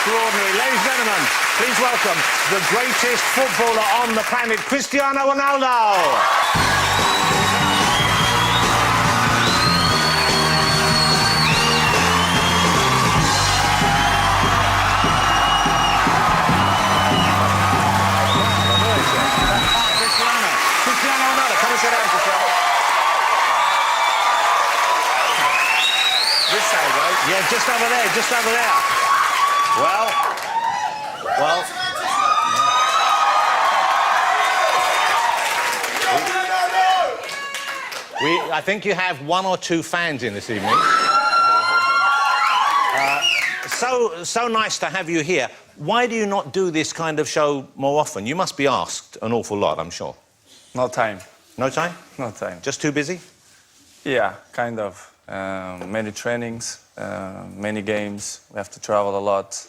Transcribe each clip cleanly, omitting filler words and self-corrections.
extraordinary. Ladies and gentlemen, please welcome the greatest footballer on the planet, Cristiano Ronaldo. This side, right? Yeah, just over there, just over there. Well. I think you have one or two fans in this evening. So nice to have you here. Why do you not do this kind of show more often? You must be asked an awful lot, I'm sure. No time. No time? No time. Just too busy? Yeah, kind of. Many trainings, many games. We have to travel a lot.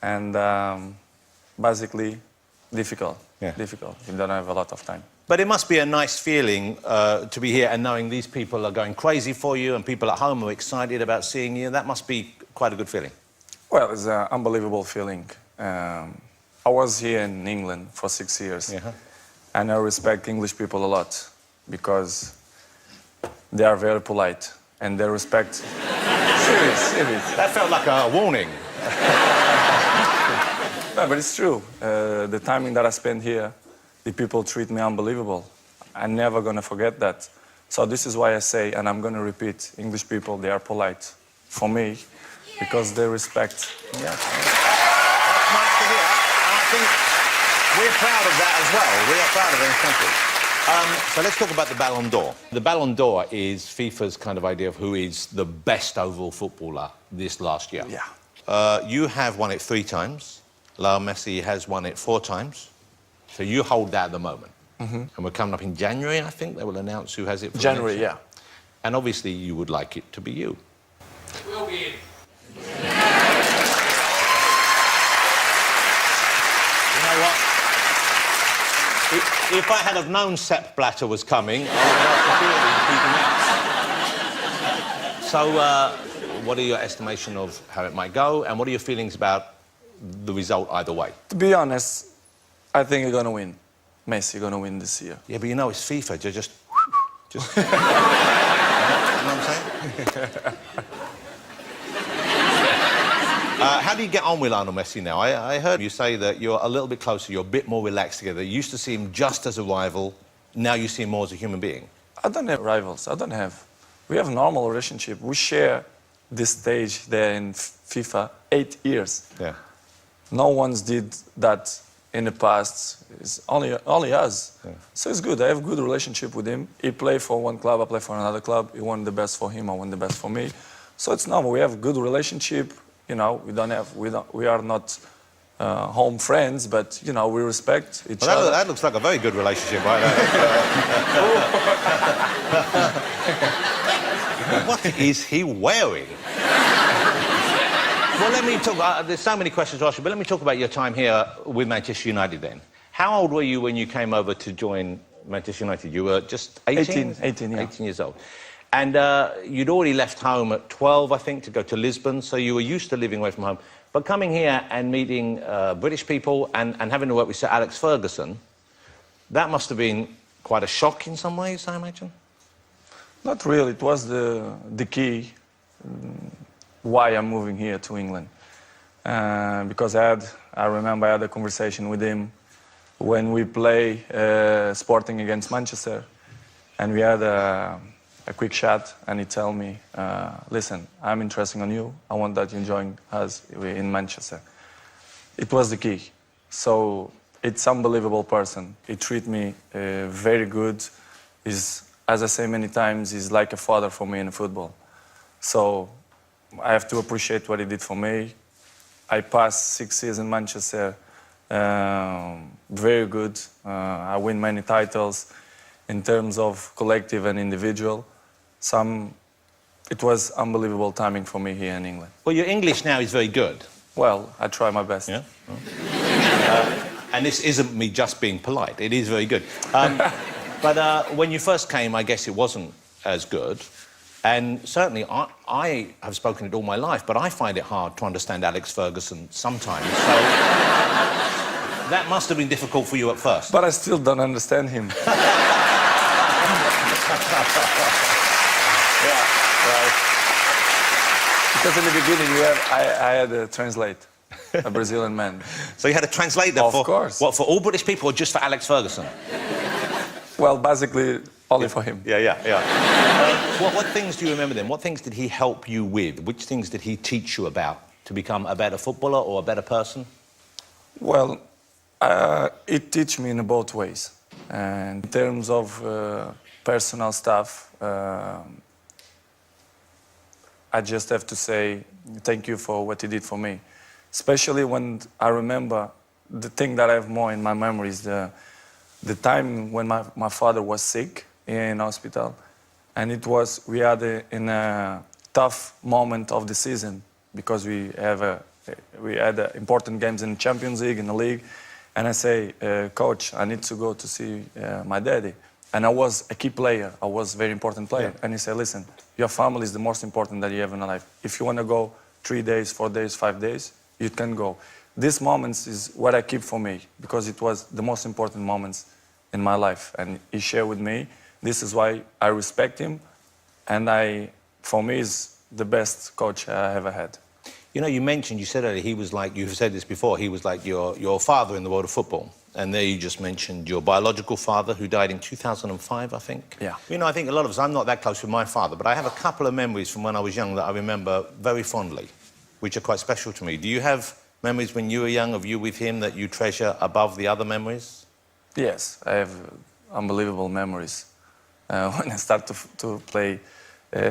And basically, difficult. Yeah. Difficult. We don't have a lot of time. But it must be a nice feeling to be here and knowing these people are going crazy for you and people at home are excited about seeing you. That must be quite a good feeling. Well, it's an unbelievable feeling. I was here in England for 6 years. Yeah. And I respect English people a lot because they are very polite and they respect... Serious. That felt like a warning. No, but it's true. The timing that I spent here, the people treat me unbelievable. I'm never going to forget that. So this is why I say, and I'm going to repeat, English people, they are polite for me because they respect. Yeah. That's nice to hear. And I think we're proud of that as well. We are proud of it in country. So let's talk about the Ballon d'Or. The Ballon d'Or is FIFA's kind of idea of who is the best overall footballer this last year. Yeah. You have won it 3 times. Lionel Messi has won it 4 times. So you hold that at the moment. And we're coming up in January, I think. They will announce who has it for January, next year. yeah. And obviously you would like it to be you. Will be. You know what? If I had have known Sepp Blatter was coming, I would have keeping out. So, what are your estimation of how it might go, and what are your feelings about the result either way? To be honest, I think you're going to win. Messi going to win this year. Yeah, but you know, it's FIFA. You're just... You know what I'm saying? How do you get on with Lionel Messi now? I heard you say that you're a little bit closer, you're a bit more relaxed together. You used to see him just as a rival, now you see him more as a human being. I don't have rivals, I don't have. We have a normal relationship. We share this stage there in FIFA 8 years. Yeah. No one's did that in the past. It's only us. Yeah. So it's good. I have a good relationship with him. He play for one club, I play for another club. He want the best for him, I want the best for me. So it's normal. We have a good relationship. You know, we are not home friends, but you know, we respect each other. That looks like a very good relationship, right? What is he wearing? Well, let me talk. There's so many questions to ask you, but let me talk about your time here with Manchester United. Then, how old were you when you came over to join Manchester United? You were just 18? 18, yeah. 18 years old. And you'd already left home at 12, I think, to go to Lisbon, so you were used to living away from home. But coming here and meeting British people and having to work with Sir Alex Ferguson, that must have been quite a shock in some ways, I imagine? Not really. It was the key why I'm moving here to England. Because I remember I had a conversation with him when we play Sporting against Manchester, and we had a quick chat, and he told me, listen, I'm interested in you. I want that you join us in Manchester. It was the key. So it's unbelievable person. He treat me very good. He's, as I say many times, he's like a father for me in football. So I have to appreciate what he did for me. I passed 6 years in Manchester, very good. I win many titles in terms of collective and individual. It was unbelievable timing for me here in England. Well, your English now is very good. Well, I try my best. Yeah? And this isn't me just being polite. It is very good. But when you first came, I guess it wasn't as good. And certainly, I have spoken it all my life, but I find it hard to understand Alex Ferguson sometimes. So that must have been difficult for you at first. But I still don't understand him. Yeah, right. Because in the beginning, I had to translate, a Brazilian man. So you had to translate that Of for... course. What, for all British people or just for Alex Ferguson? Well, basically, only for him. Yeah. What things do you remember then? What things did he help you with? Which things did he teach you about to become a better footballer or a better person? Well, it teach me in both ways. And in terms of personal stuff, I just have to say thank you for what he did for me. Especially when I remember the thing that I have more in my memory is the time when my father was sick in hospital. And we had in a tough moment of the season because we had important games in the Champions League, in the league. And I say, coach, I need to go to see my daddy. And I was a key player. I was a very important player. Yeah. And he said, listen, your family is the most important that you have in life. If you want to go 3 days, 4 days, 5 days, you can go. These moments is what I keep for me because it was the most important moments in my life. And he shared with me. This is why I respect him. And for me, is the best coach I ever had. You know, you said earlier, he was like, you've said this before, he was like your father in the world of football. And there you just mentioned your biological father who died in 2005, I think. Yeah. You know, I think a lot of us, I'm not that close with my father, but I have a couple of memories from when I was young that I remember very fondly, which are quite special to me. Do you have memories when you were young of you with him that you treasure above the other memories? Yes, I have unbelievable memories. When I started to play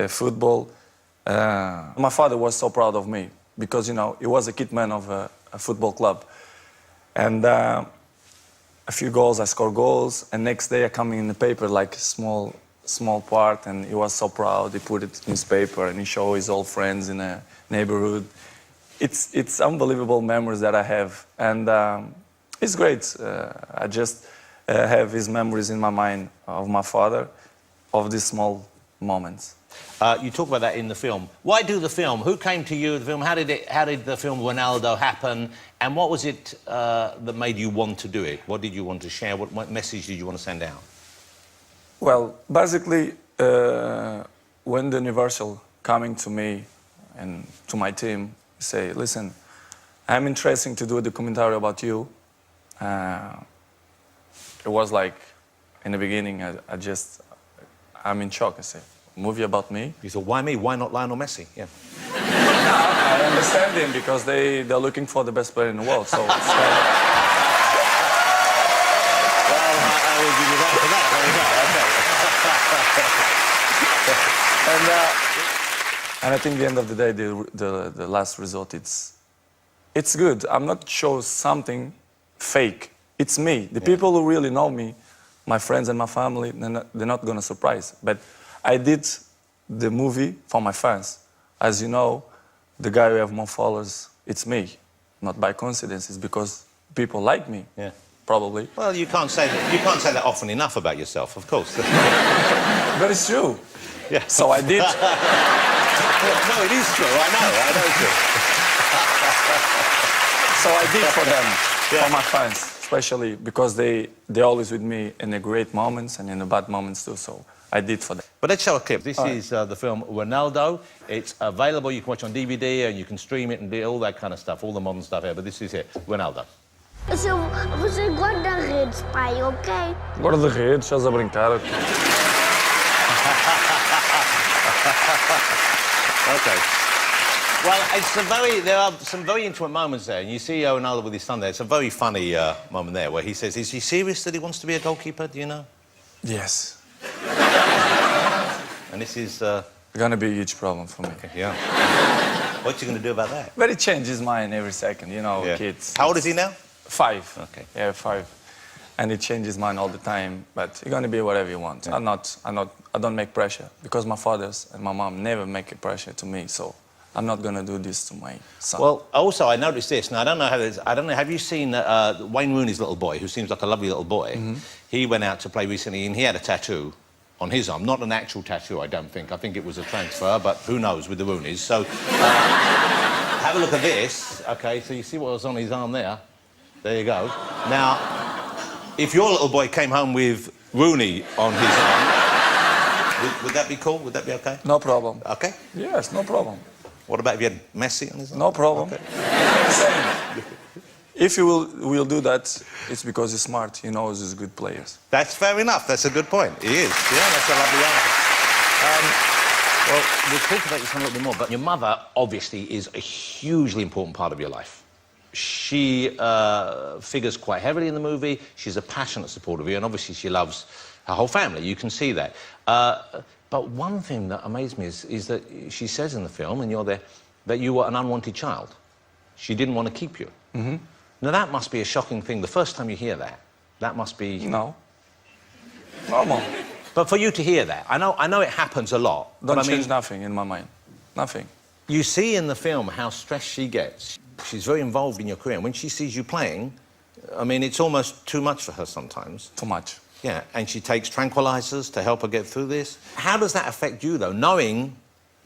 football, my father was so proud of me because, you know, he was a kid man of a football club. And a few goals, I scored goals, and next day I come in the paper like a small part, and he was so proud. He put it in his paper and he showed his old friends in the neighborhood. It's unbelievable memories that I have, and it's great. I just have his memories in my mind of my father, of these small moments. You talk about that in the film. Why do the film? Who came to you with the film? How did the film Ronaldo happen? And what was it that made you want to do it? What did you want to share? What message did you want to send out? Well, basically, when the Universal coming to me and to my team, say, listen, I'm interested to do a documentary about you. It was like, in the beginning, I'm in shock. I said, movie about me? You thought, why me? Why not Lionel Messi? Yeah. I understand him because they're looking for the best player in the world. So it's Well, I will give you that for that. There you go. Okay. and I think at the end of the day, the last result, it's good. I'm not showing something fake. It's me. The people who really know me, my friends and my family, they're not going to surprise. But I did the movie for my fans. As you know, the guy who have more followers, it's me. Not by coincidence, it's because people like me. Yeah. Probably. Well, you can't say that often enough about yourself, of course. But it's true. Yeah. So I did. No, it is true. I know it's true. So I did for them, for my fans, especially because they're always with me in the great moments and in the bad moments too. So I did for them. But let's show a clip. This is the film Ronaldo. It's available. You can watch on DVD and you can stream it and do all that kind of stuff, all the modern stuff here. But this is it, Ronaldo. Você guarda-redes, pai, ok? Guarda-redes, estás a brincar. Okay. Well, there are some very intimate moments there. And you see Ronaldo with his son there. It's a very funny moment there where he says, is he serious that he wants to be a goalkeeper? Do you know? Yes. And this is... Going to be a huge problem for me. Okay, yeah. What are you going to do about that? But it changes mind every second, you know, kids. How old is he now? 5. Okay. Yeah, 5. And it changes mind all the time, but you're going to be whatever you want. Yeah. I don't make pressure because my fathers and my mom never make a pressure to me, so I'm not going to do this to my son. Well, also, I noticed this. Now, I don't know, have you seen Wayne Rooney's little boy, who seems like a lovely little boy? Mm-hmm. He went out to play recently and he had a tattoo on his arm. Not an actual tattoo, I don't think. I think it was a transfer, but who knows with the Rooneys. So have a look at this. OK, so you see what was on his arm there? There you go. Now, if your little boy came home with Rooney on his arm, would that be cool? Would that be OK? No problem. OK? Yes, no problem. What about if you had Messi on his arm? No problem. Okay. If you will do that, it's because he's smart. He knows he's good players. That's fair enough. That's a good point. He is. Yeah, that's a lovely answer. Well, we'll talk about this a little bit more, but your mother, obviously, is a hugely important part of your life. She figures quite heavily in the movie. She's a passionate supporter of you, and obviously she loves her whole family. You can see that. But one thing that amazed me is that she says in the film, and you're there, that you were an unwanted child. She didn't want to keep you. Mm-hmm. Now, that must be a shocking thing. The first time you hear that, that must be... No. Normal. But for you to hear that, I know it happens a lot. Don't change nothing in my mind. Nothing. You see in the film how stressed she gets. She's very involved in your career. And when she sees you playing, I mean, it's almost too much for her sometimes. Too much. Yeah, and she takes tranquilizers to help her get through this. How does that affect you, though, knowing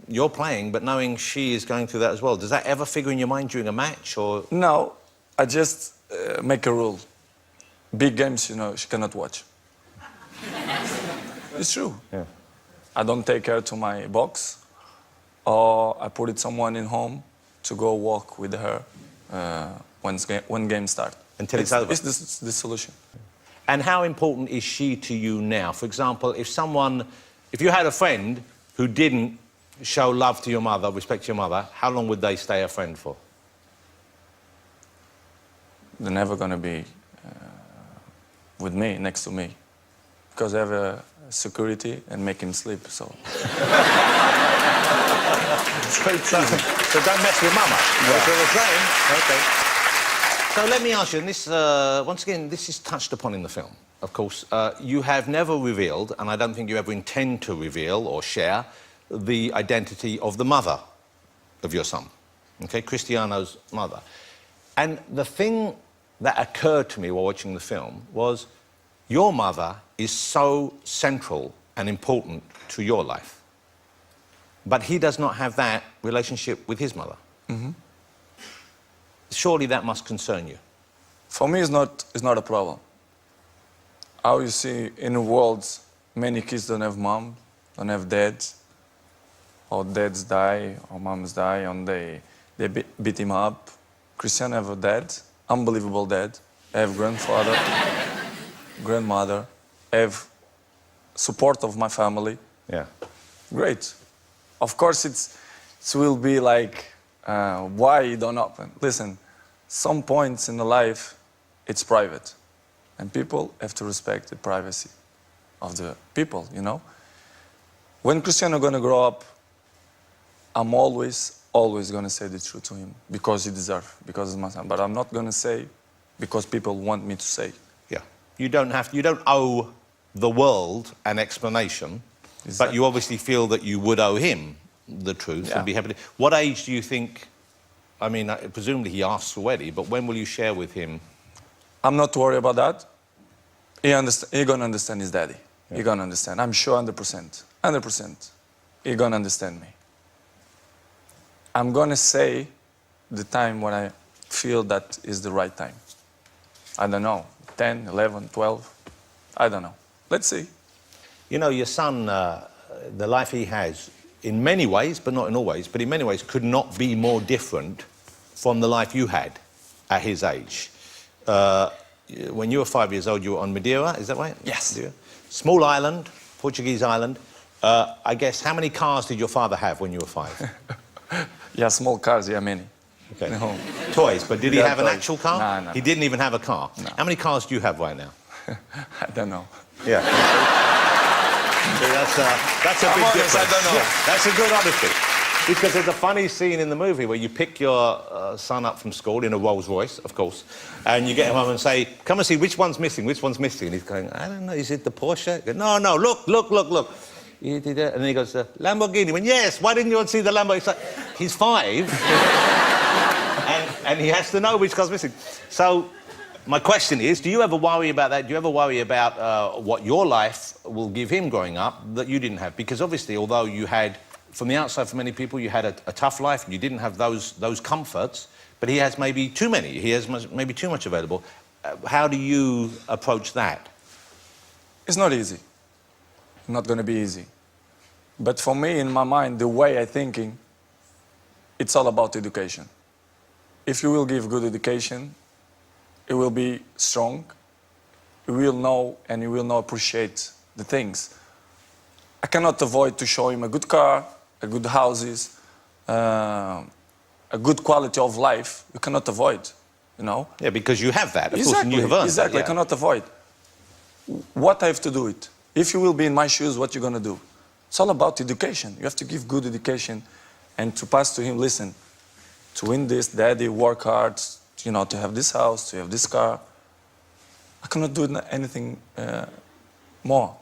you're playing, but knowing she is going through that as well? Does that ever figure in your mind during a match, or...? No, I just make a rule. Big games, you know, she cannot watch. It's true. Yeah. I don't take her to my box, or I put it someone in home to go walk with her when game starts. Until it's over? It's the solution. And how important is she to you now? For example, if you had a friend who didn't show love to your mother, respect to your mother, how long would they stay a friend for? They're never going to be with me, next to me, because I have a security and make him sleep, so... So don't mess with mama. Yeah. That's what we're saying. Okay. So let me ask you, and this, once again, this is touched upon in the film, of course. You have never revealed, and I don't think you ever intend to reveal or share, the identity of the mother of your son, okay, Cristiano's mother. And the thing that occurred to me while watching the film was your mother is so central and important to your life. But he does not have that relationship with his mother. Mm-hmm. Surely that must concern you. For me, it's not a problem. How you see in the world, many kids don't have mom, don't have dads, or dads die, or moms die, and they beat him up. Cristiano have a dad, unbelievable dad. I have grandfather, grandmother, I have support of my family. Yeah. Great. Of course, it will be like, why it don't happen? Listen, some points in the life, it's private. And people have to respect the privacy of the people, you know? When Cristiano gonna grow up, I'm always gonna say the truth to him because he deserves, because it's my son. But I'm not gonna say because people want me to say. Yeah. You don't owe the world an explanation, Exactly. but you obviously feel that you would owe him the truth and be happy to... What age do you think... I mean, presumably he asks already, but when will you share with him? I'm not worried about that. He gonna understand his daddy. Yeah. He gonna understand. I'm sure 100%. 100%. He gonna understand me. I'm gonna say the time when I feel that is the right time. I don't know, 10, 11, 12, I don't know. Let's see. You know, your son, the life he has, in many ways, but not in all ways, but in many ways, could not be more different from the life you had at his age. When you were 5 years old, you were on Madeira, is that right? Yes. Madeira. Small island, Portuguese island. I guess, how many cars did your father have when you were 5? Yeah, small cars, yeah, many. Okay. No. Toys, but did he have an toys. actual car? No. He didn't even have a car? No. How many cars do you have right now? I don't know. Yeah. That's a big difference. I don't know. Yeah, that's a good honesty. Because there's a funny scene in the movie where you pick your son up from school in a Rolls Royce, of course, and you get him home and say, come and see which one's missing, which one's missing. And he's going, I don't know, is it the Porsche? Goes, no, look. You did it. And then he goes, Lamborghini. He went, yes, why didn't you want to see the Lamborghini? Like, he's 5, and he has to know which car's missing. So My question is, do you ever worry about that? Do you ever worry about what your life will give him growing up that you didn't have? Because obviously, although you had, from the outside for many people, you had a tough life and you didn't have those comforts, but he has maybe too many. He has maybe too much available. How do you approach that? It's not easy. Not going to be easy. But for me, in my mind, the way I'm thinking, it's all about education. If you will give good education, it will be strong. You will know and you will know appreciate the things. I cannot avoid to show him a good car, a good houses, a good quality of life. You cannot avoid, you know. Yeah, because you have that, of exactly, course, and you have earned exactly. that, yeah. I cannot avoid. What I have to do it? If you will be in my shoes, what you're gonna do? It's all about education. You have to give good education and to pass to him, listen, to win this, daddy, work hard, you know, to have this house, to have this car. I cannot do anything more.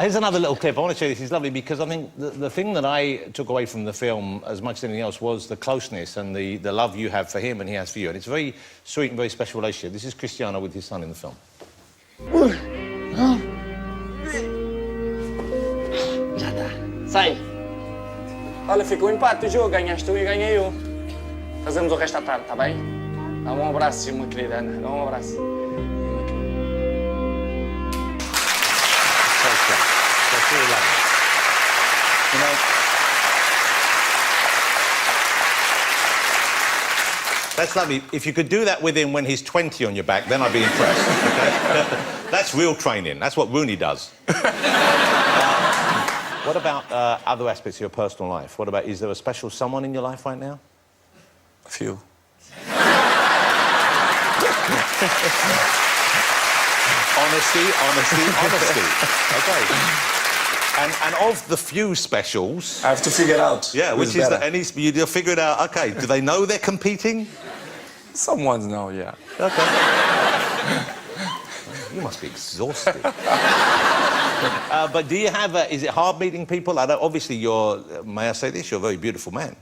Here's another little clip. I want to show you this. It's lovely because I think the thing that I took away from the film as much as anything else was the closeness and the love you have for him and he has for you. And it's a very sweet and very special relationship. This is Cristiano with his son in the film. Já tá. Sai. Olha, fica o empate do jogo. Ganhaste tu e ganhei eu. Fazemos o resto à tarde, tá bem? Dá um abraço, minha querida Ana. Dá um abraço. That's really lovely. You know, that's lovely. If you could do that with him when he's 20 on your back, then I'd be impressed. Okay? That's real training. That's what Rooney does. What about other aspects of your personal life? What about, is there a special someone in your life right now? A few. Honesty. Okay. And of the few specials... I have to figure it out. Yeah, which is that, and you'll figure it out. Okay, do they know they're competing? Some ones know, yeah. Okay. You must be exhausted. But do you have is it hard meeting people? Obviously, may I say this, you're a very beautiful man.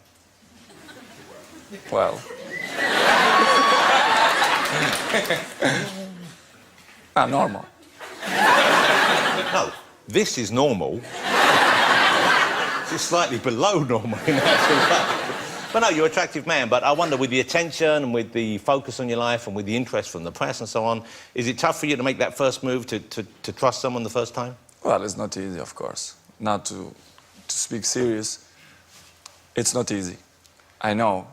Well. Normal. No, this is normal. This is slightly below normal in actual fact. But no, you're an attractive man. But I wonder, with the attention and with the focus on your life and with the interest from the press and so on, is it tough for you to make that first move, to trust someone the first time? Well, it's not easy, of course. Not to speak serious, it's not easy. I know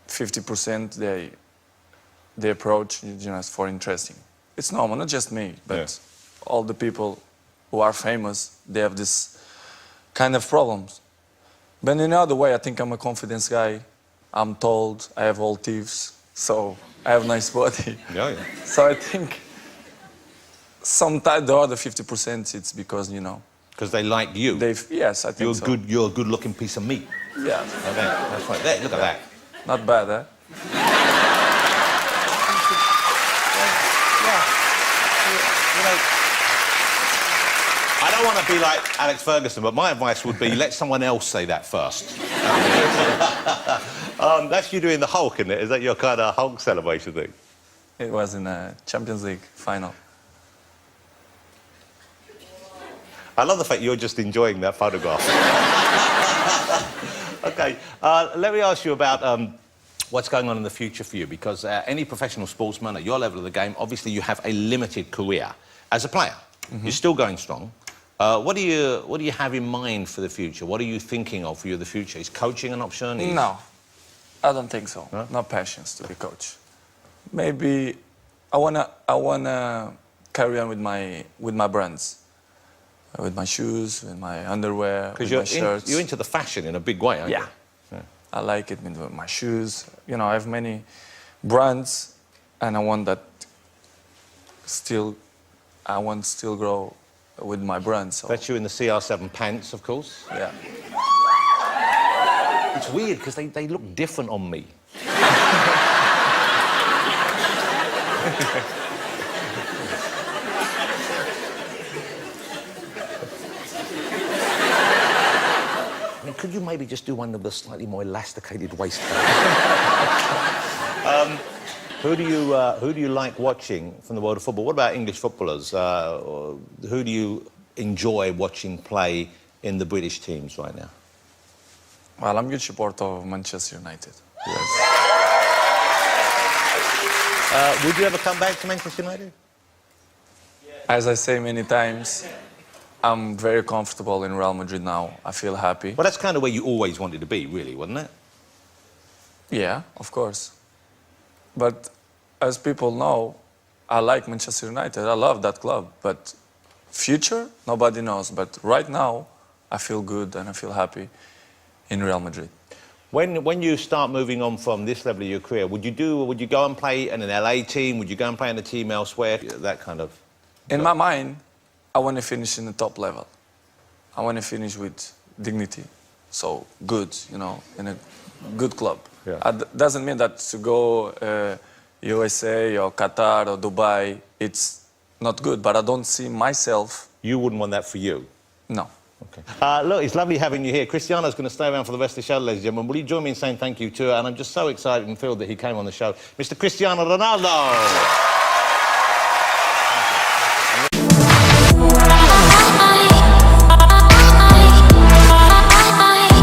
50% they approach just for interesting. It's normal, not just me, but all the people who are famous, they have this kind of problems. But in another way, I think I'm a confidence guy. I'm told I have all teeth, so I have a nice body. Yeah. So I think sometimes the other 50%, it's because, you know. Because they like you. Yes, I think so. You're a good-looking piece of meat. Yeah. Okay, that's right. There, look at that. Not bad, eh? You know, I don't want to be like Alex Ferguson, but my advice would be let someone else say that first. That's you doing the Hulk, isn't it? Is that your kind of Hulk celebration thing? It was in a Champions League final. I love the fact you're just enjoying that photograph. Okay, let me ask you about what's going on in the future for you, because any professional sportsman at your level of the game, obviously you have a limited career as a player. Mm-hmm. You're still going strong. What do you have in mind for the future? What are you thinking of for the future? Is coaching an option? No, I don't think so. No? No passions to be coach. Maybe I wanna carry on with my brands. With my shoes, with my underwear, with my shirts. You're into the fashion in a big way, aren't you? Yeah. I like it with my shoes. You know, I have many brands, and I want still grow with my brands. So. That's you in the CR7 pants, of course. Yeah. It's weird because they look different on me. Could you maybe just do one of the slightly more elasticated waistbands? Who do you like watching from the world of football? What about English footballers? Who do you enjoy watching play in the British teams right now? Well, I'm a huge supporter of Manchester United. Yes. Would you ever come back to Manchester United? As I say many times, I'm very comfortable in Real Madrid now. I feel happy. Well, that's kind of where you always wanted to be, really, wasn't it? Yeah, of course. But as people know, I like Manchester United. I love that club. But future, nobody knows. But right now, I feel good and I feel happy in Real Madrid. When you start moving on from this level of your career, would you go and play in an LA team? Would you go and play in a team elsewhere? That kind of... In my mind, I want to finish in the top level. I want to finish with dignity. So good, you know, in a good club. Yeah. Doesn't mean that to go USA or Qatar or Dubai, it's not good, but I don't see myself... You wouldn't want that for you? No. Okay. Look, it's lovely having you here. Cristiano's going to stay around for the rest of the show, ladies and gentlemen. Will you join me in saying thank you to her? And I'm just so excited and thrilled that he came on the show. Mr. Cristiano Ronaldo!